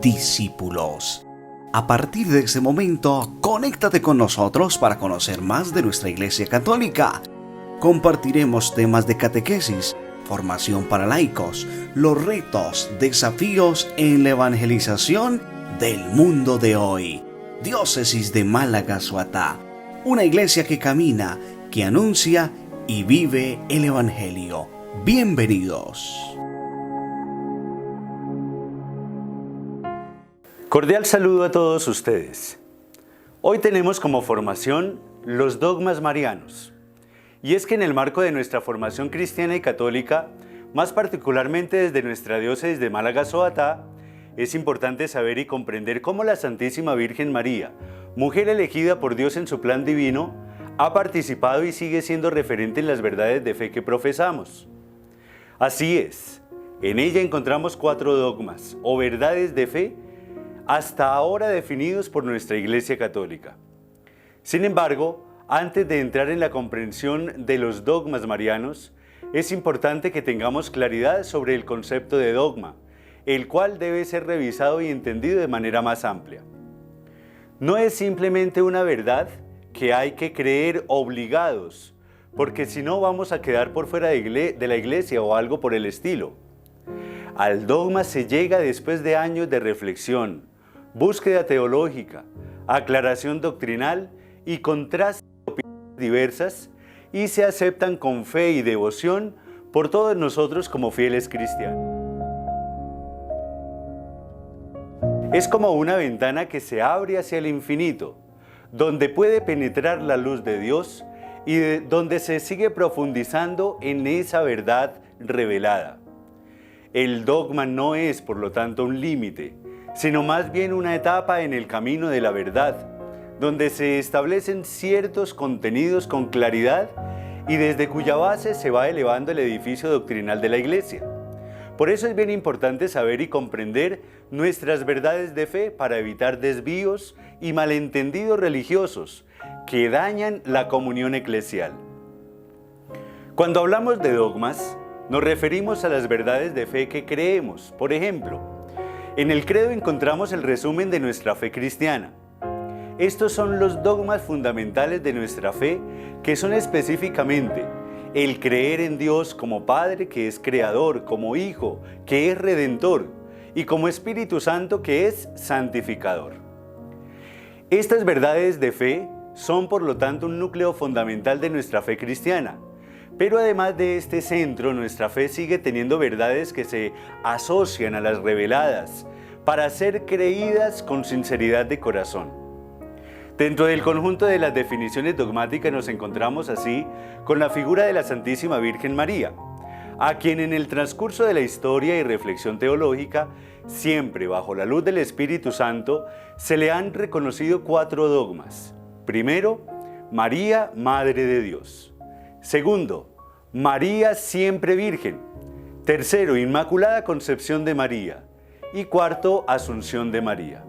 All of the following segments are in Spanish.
discípulos. A partir de ese momento, conéctate con nosotros para conocer más de nuestra Iglesia Católica. Compartiremos temas de catequesis, formación para laicos, los retos, desafíos en la evangelización del mundo de hoy. Diócesis de Málaga-Suatá, una iglesia que camina, que anuncia y vive el Evangelio. Bienvenidos. Cordial saludo a todos ustedes. Hoy tenemos como formación los dogmas marianos. Y es que en el marco de nuestra formación cristiana y católica, más particularmente desde nuestra diócesis de Málaga-Soatá, es importante saber y comprender cómo la Santísima Virgen María, mujer elegida por Dios en su plan divino, ha participado y sigue siendo referente en las verdades de fe que profesamos. Así es, en ella encontramos 4 dogmas o verdades de fe hasta ahora definidos por nuestra Iglesia Católica. Sin embargo, antes de entrar en la comprensión de los dogmas marianos, es importante que tengamos claridad sobre el concepto de dogma, el cual debe ser revisado y entendido de manera más amplia. No es simplemente una verdad que hay que creer obligados, porque si no vamos a quedar por fuera de la Iglesia o algo por el estilo. Al dogma se llega después de años de reflexión, búsqueda teológica, aclaración doctrinal y contraste de opiniones diversas, y se aceptan con fe y devoción por todos nosotros como fieles cristianos. Es como una ventana que se abre hacia el infinito, donde puede penetrar la luz de Dios y donde se sigue profundizando en esa verdad revelada. El dogma no es, por lo tanto, un límite, sino más bien una etapa en el camino de la verdad, donde se establecen ciertos contenidos con claridad y desde cuya base se va elevando el edificio doctrinal de la Iglesia. Por eso es bien importante saber y comprender nuestras verdades de fe para evitar desvíos y malentendidos religiosos que dañan la comunión eclesial. Cuando hablamos de dogmas, nos referimos a las verdades de fe que creemos. Por ejemplo, en el credo encontramos el resumen de nuestra fe cristiana. Estos son los dogmas fundamentales de nuestra fe, que son específicamente el creer en Dios como Padre, que es Creador, como Hijo, que es Redentor, y como Espíritu Santo, que es Santificador. Estas verdades de fe son, por lo tanto, un núcleo fundamental de nuestra fe cristiana. Pero además de este centro, nuestra fe sigue teniendo verdades que se asocian a las reveladas para ser creídas con sinceridad de corazón. Dentro del conjunto de las definiciones dogmáticas nos encontramos así con la figura de la Santísima Virgen María, a quien en el transcurso de la historia y reflexión teológica, siempre bajo la luz del Espíritu Santo, se le han reconocido 4 dogmas. Primero, María, Madre de Dios. Segundo, María siempre Virgen. Tercero, Inmaculada Concepción de María. Y cuarto, Asunción de María.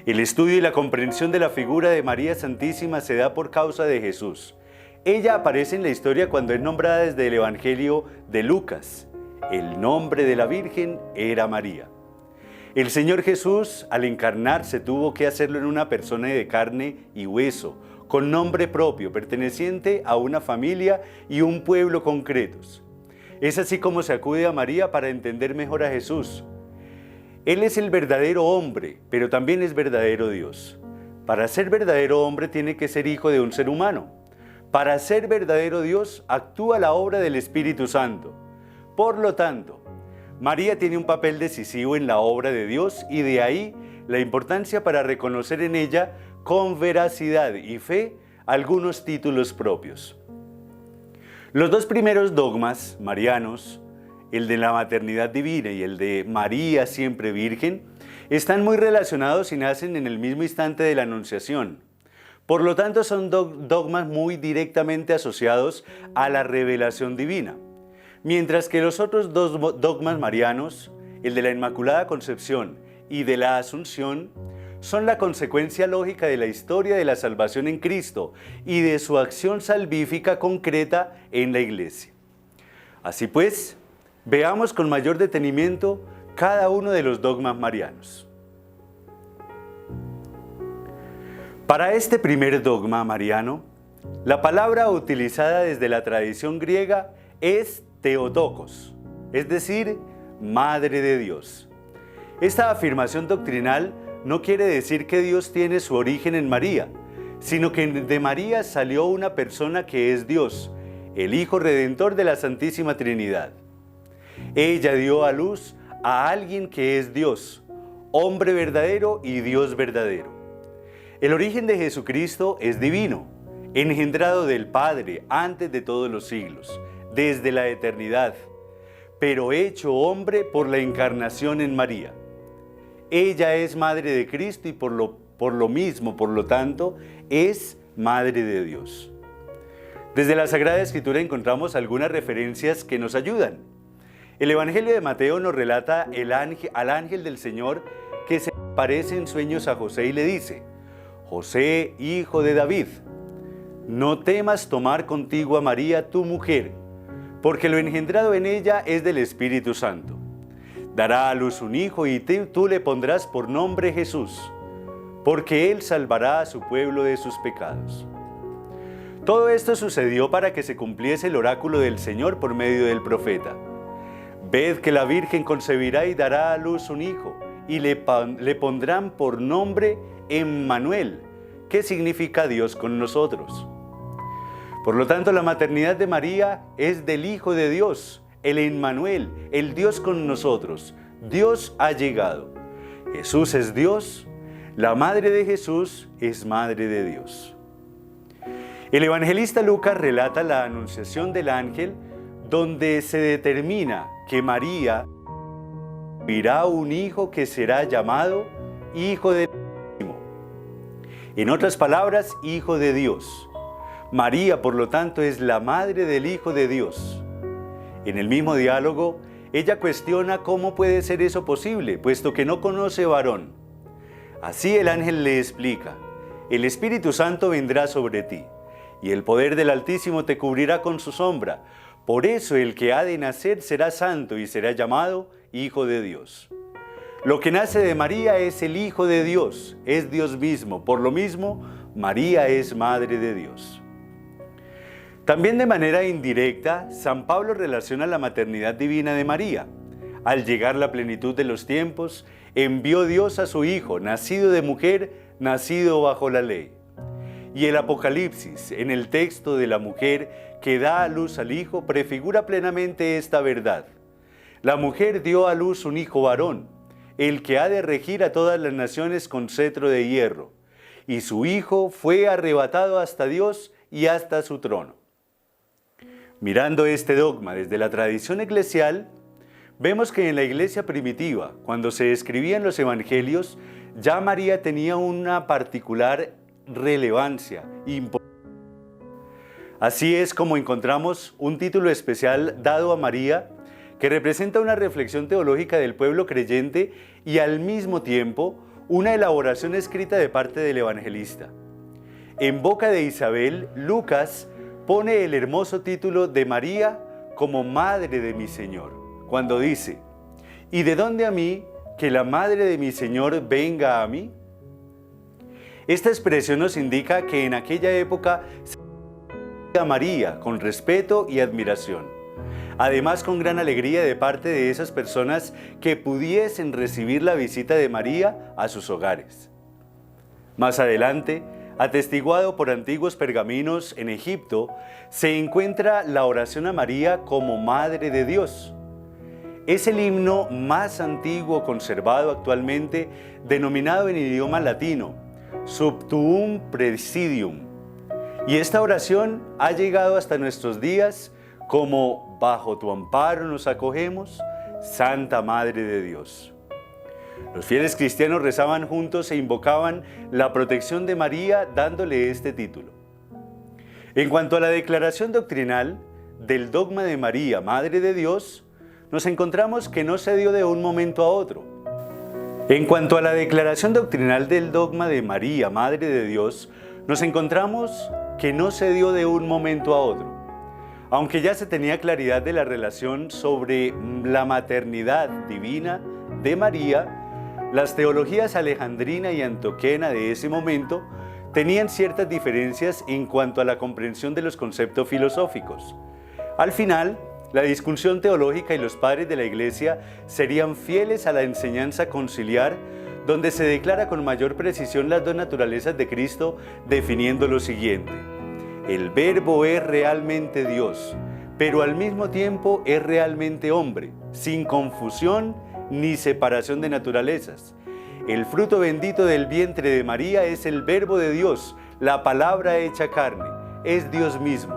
El estudio y la comprensión de la figura de María Santísima se da por causa de Jesús. Ella aparece en la historia cuando es nombrada desde el Evangelio de Lucas. El nombre de la Virgen era María. El Señor Jesús, al encarnarse, tuvo que hacerlo en una persona de carne y hueso, con nombre propio, perteneciente a una familia y un pueblo concretos. Es así como se acude a María para entender mejor a Jesús. Él es el verdadero hombre, pero también es verdadero Dios. Para ser verdadero hombre tiene que ser hijo de un ser humano. Para ser verdadero Dios actúa la obra del Espíritu Santo. Por lo tanto, María tiene un papel decisivo en la obra de Dios y de ahí la importancia para reconocer en ella con veracidad y fe algunos títulos propios. Los 2 primeros dogmas marianos, el de la maternidad divina y el de María siempre Virgen, están muy relacionados y nacen en el mismo instante de la Anunciación. Por lo tanto, son dogmas muy directamente asociados a la revelación divina. Mientras que los otros 2 dogmas marianos, el de la Inmaculada Concepción y de la Asunción, son la consecuencia lógica de la historia de la salvación en Cristo y de su acción salvífica concreta en la Iglesia. Así pues, veamos con mayor detenimiento cada uno de los dogmas marianos. Para este primer dogma mariano, la palabra utilizada desde la tradición griega es Theotokos, es decir, Madre de Dios. Esta afirmación doctrinal no quiere decir que Dios tiene su origen en María, sino que de María salió una persona que es Dios, el Hijo Redentor de la Santísima Trinidad. Ella dio a luz a alguien que es Dios, hombre verdadero y Dios verdadero. El origen de Jesucristo es divino, engendrado del Padre antes de todos los siglos, desde la eternidad, pero hecho hombre por la encarnación en María. Ella es madre de Cristo y por lo tanto, es madre de Dios. Desde la Sagrada Escritura encontramos algunas referencias que nos ayudan. El Evangelio de Mateo nos relata al ángel del Señor que se aparece en sueños a José y le dice: José, hijo de David, no temas tomar contigo a María tu mujer, porque lo engendrado en ella es del Espíritu Santo. Dará a luz un hijo y tú le pondrás por nombre Jesús, porque él salvará a su pueblo de sus pecados. Todo esto sucedió para que se cumpliese el oráculo del Señor por medio del profeta. Ved que la Virgen concebirá y dará a luz un hijo, y le pondrán por nombre Emmanuel, que significa Dios con nosotros. Por lo tanto, la maternidad de María es del Hijo de Dios, el Emmanuel, el Dios con nosotros. Dios ha llegado. Jesús es Dios, la madre de Jesús es madre de Dios. El evangelista Lucas relata la anunciación del ángel, donde se determina que María verá un hijo que será llamado Hijo del Altísimo. En otras palabras, Hijo de Dios. María, por lo tanto, es la madre del Hijo de Dios. En el mismo diálogo, ella cuestiona cómo puede ser eso posible, puesto que no conoce varón. Así el ángel le explica: el Espíritu Santo vendrá sobre ti, y el poder del Altísimo te cubrirá con su sombra. Por eso el que ha de nacer será santo y será llamado Hijo de Dios. Lo que nace de María es el Hijo de Dios, es Dios mismo. Por lo mismo, María es Madre de Dios. También de manera indirecta, San Pablo relaciona la maternidad divina de María. Al llegar la plenitud de los tiempos, envió Dios a su Hijo, nacido de mujer, nacido bajo la ley. Y el Apocalipsis, en el texto de la mujer que da a luz al Hijo, prefigura plenamente esta verdad. La mujer dio a luz un hijo varón, el que ha de regir a todas las naciones con cetro de hierro, y su Hijo fue arrebatado hasta Dios y hasta su trono. Mirando este dogma desde la tradición eclesial, vemos que en la iglesia primitiva, cuando se escribían los evangelios, ya María tenía una particular relevancia importante. Así es como encontramos un título especial dado a María, que representa una reflexión teológica del pueblo creyente y al mismo tiempo una elaboración escrita de parte del evangelista. En boca de Isabel, Lucas pone el hermoso título de María como Madre de mi Señor, cuando dice: ¿y de dónde a mí que la Madre de mi Señor venga a mí? Esta expresión nos indica que en aquella época se veía a María con respeto y admiración, además con gran alegría de parte de esas personas que pudiesen recibir la visita de María a sus hogares. Más adelante, atestiguado por antiguos pergaminos en Egipto, se encuentra la oración a María como Madre de Dios. Es el himno más antiguo conservado actualmente, denominado en idioma latino, Sub tuum praesidium. Y esta oración ha llegado hasta nuestros días como: bajo tu amparo nos acogemos, Santa Madre de Dios. Los fieles cristianos rezaban juntos e invocaban la protección de María dándole este título. En cuanto a la declaración doctrinal del dogma de María, Madre de Dios, nos encontramos que no se dio de un momento a otro. En cuanto a la declaración doctrinal del dogma de María, Madre de Dios, nos encontramos que no se dio de un momento a otro. Aunque ya se tenía claridad de la relación sobre la maternidad divina de María, las teologías alejandrina y antioquena de ese momento tenían ciertas diferencias en cuanto a la comprensión de los conceptos filosóficos. Al final, la discusión teológica y los padres de la Iglesia serían fieles a la enseñanza conciliar, donde se declara con mayor precisión las dos naturalezas de Cristo, definiendo lo siguiente: el Verbo es realmente Dios, pero al mismo tiempo es realmente hombre, sin confusión ni separación de naturalezas. El fruto bendito del vientre de María es el Verbo de Dios, la palabra hecha carne, es Dios mismo.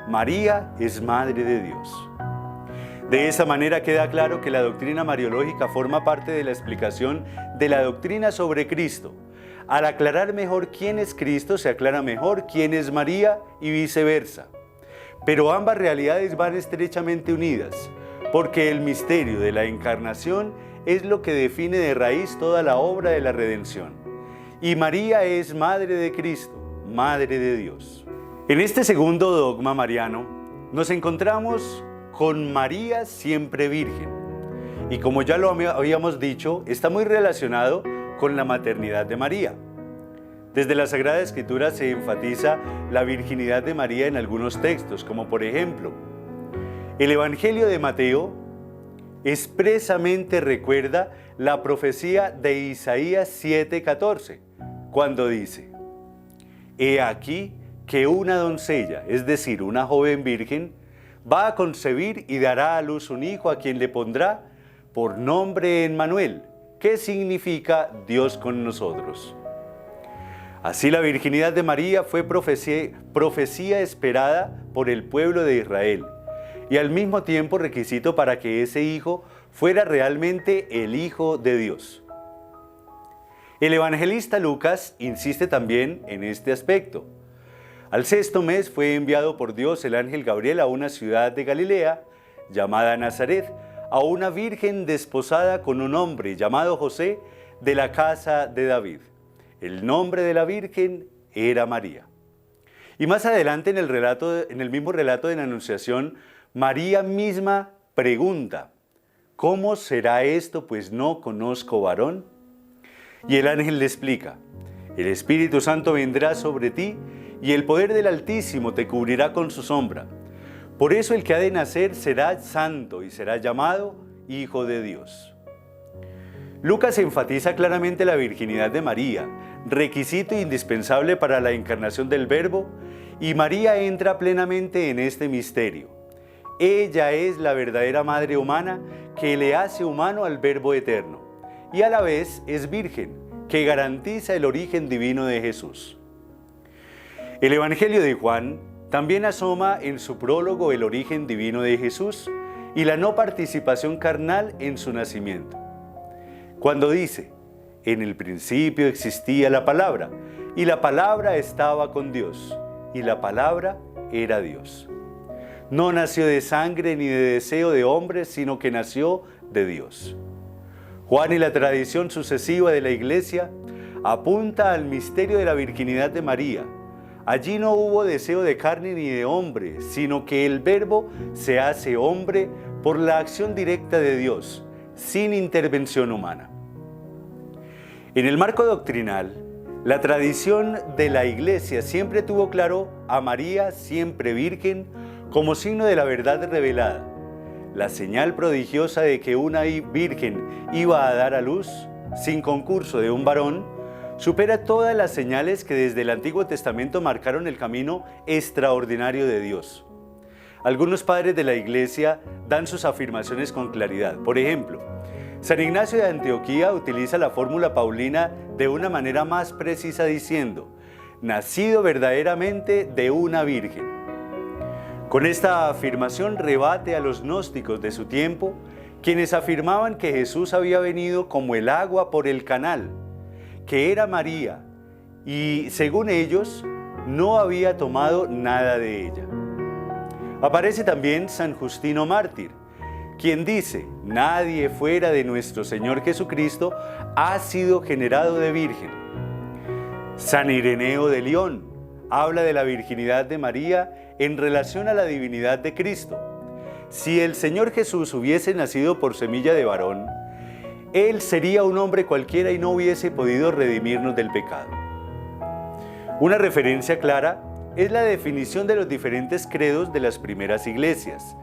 María es Madre de Dios. De esa manera queda claro que la doctrina mariológica forma parte de la explicación de la doctrina sobre Cristo. Al aclarar mejor quién es Cristo, se aclara mejor quién es María y viceversa. Pero ambas realidades van estrechamente unidas, porque el misterio de la encarnación es lo que define de raíz toda la obra de la redención. Y María es Madre de Cristo, Madre de Dios. En este segundo dogma mariano nos encontramos con María siempre virgen. Y como ya lo habíamos dicho, está muy relacionado con la maternidad de María. Desde la Sagrada Escritura se enfatiza la virginidad de María en algunos textos, como por ejemplo, el Evangelio de Mateo expresamente recuerda la profecía de Isaías 7:14, cuando dice: He aquí que una doncella, es decir, una joven virgen, va a concebir y dará a luz un hijo a quien le pondrá por nombre Emmanuel, que significa Dios con nosotros. Así la virginidad de María fue profecía esperada por el pueblo de Israel, y al mismo tiempo requisito para que ese hijo fuera realmente el Hijo de Dios. El evangelista Lucas insiste también en este aspecto. Al sexto mes fue enviado por Dios el ángel Gabriel a una ciudad de Galilea, llamada Nazaret, a una virgen desposada con un hombre llamado José, de la casa de David. El nombre de la virgen era María. Y más adelante en el mismo relato de la Anunciación, María misma pregunta: ¿cómo será esto, pues no conozco varón? Y el ángel le explica: el Espíritu Santo vendrá sobre ti y el poder del Altísimo te cubrirá con su sombra. Por eso el que ha de nacer será santo y será llamado Hijo de Dios. Lucas enfatiza claramente la virginidad de María, requisito indispensable para la encarnación del Verbo, y María entra plenamente en este misterio. Ella es la verdadera madre humana que le hace humano al Verbo eterno, y a la vez es virgen, que garantiza el origen divino de Jesús. El Evangelio de Juan también asoma en su prólogo el origen divino de Jesús y la no participación carnal en su nacimiento. Cuando dice: en el principio existía la palabra, y la palabra estaba con Dios, y la palabra era Dios. No nació de sangre ni de deseo de hombre, sino que nació de Dios. Juan y la tradición sucesiva de la Iglesia apunta al misterio de la virginidad de María. Allí no hubo deseo de carne ni de hombre, sino que el Verbo se hace hombre por la acción directa de Dios, sin intervención humana. En el marco doctrinal, la tradición de la Iglesia siempre tuvo claro a María siempre virgen como signo de la verdad revelada. La señal prodigiosa de que una virgen iba a dar a luz, sin concurso de un varón, supera todas las señales que desde el Antiguo Testamento marcaron el camino extraordinario de Dios. Algunos padres de la Iglesia dan sus afirmaciones con claridad. Por ejemplo, San Ignacio de Antioquía utiliza la fórmula paulina de una manera más precisa diciendo: nacido verdaderamente de una virgen. Con esta afirmación rebate a los gnósticos de su tiempo, quienes afirmaban que Jesús había venido como el agua por el canal, que era María, y según ellos, no había tomado nada de ella. Aparece también San Justino Mártir, quien dice: nadie fuera de nuestro Señor Jesucristo ha sido generado de virgen. San Ireneo de León habla de la virginidad de María en relación a la divinidad de Cristo. Si el Señor Jesús hubiese nacido por semilla de varón, Él sería un hombre cualquiera y no hubiese podido redimirnos del pecado. Una referencia clara es la definición de los diferentes credos de las primeras iglesias,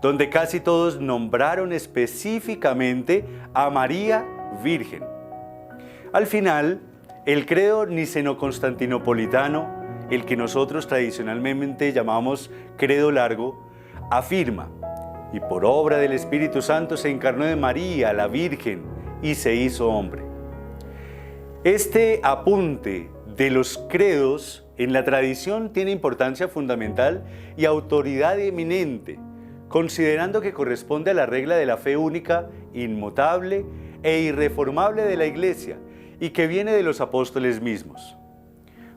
donde casi todos nombraron específicamente a María Virgen. Al final, el credo niceno-constantinopolitano, el que nosotros tradicionalmente llamamos credo largo, afirma: y por obra del Espíritu Santo se encarnó de María, la Virgen, y se hizo hombre. Este apunte de los credos en la tradición tiene importancia fundamental y autoridad eminente, considerando que corresponde a la regla de la fe única, inmutable e irreformable de la Iglesia, y que viene de los apóstoles mismos.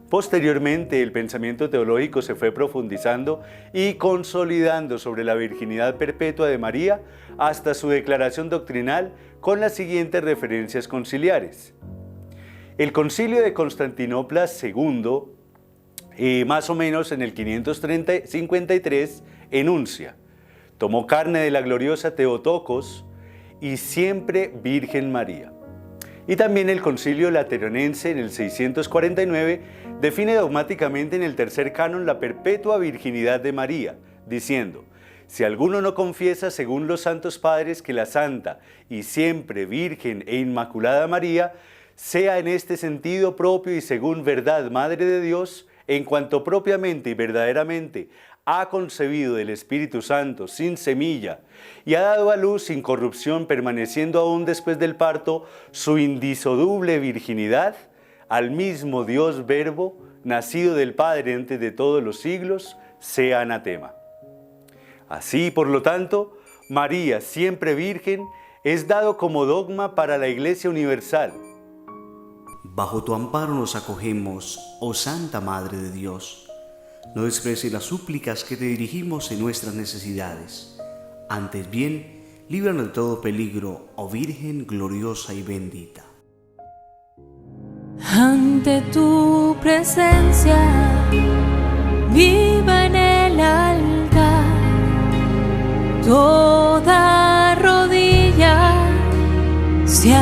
Posteriormente, el pensamiento teológico se fue profundizando y consolidando sobre la virginidad perpetua de María hasta su declaración doctrinal con las siguientes referencias conciliares. El Concilio de Constantinopla II, más o menos en el 553, enuncia: tomó carne de la gloriosa Teotocos y siempre Virgen María. Y también el Concilio Lateranense en el 649 define dogmáticamente en el tercer canon la perpetua virginidad de María, diciendo: si alguno no confiesa según los santos padres que la Santa y siempre Virgen e Inmaculada María sea en este sentido propio y según verdad Madre de Dios, en cuanto propiamente y verdaderamente ha concebido del Espíritu Santo sin semilla y ha dado a luz sin corrupción, permaneciendo aún después del parto su indisoluble virginidad, al mismo Dios Verbo, nacido del Padre antes de todos los siglos, sea anatema. Así, por lo tanto, María, siempre Virgen, es dado como dogma para la Iglesia universal. Bajo tu amparo nos acogemos, oh Santa Madre de Dios. No desprecies las súplicas que te dirigimos en nuestras necesidades. Antes bien, líbranos de todo peligro, oh Virgen gloriosa y bendita. Ante tu presencia, viva en el altar, toda rodilla se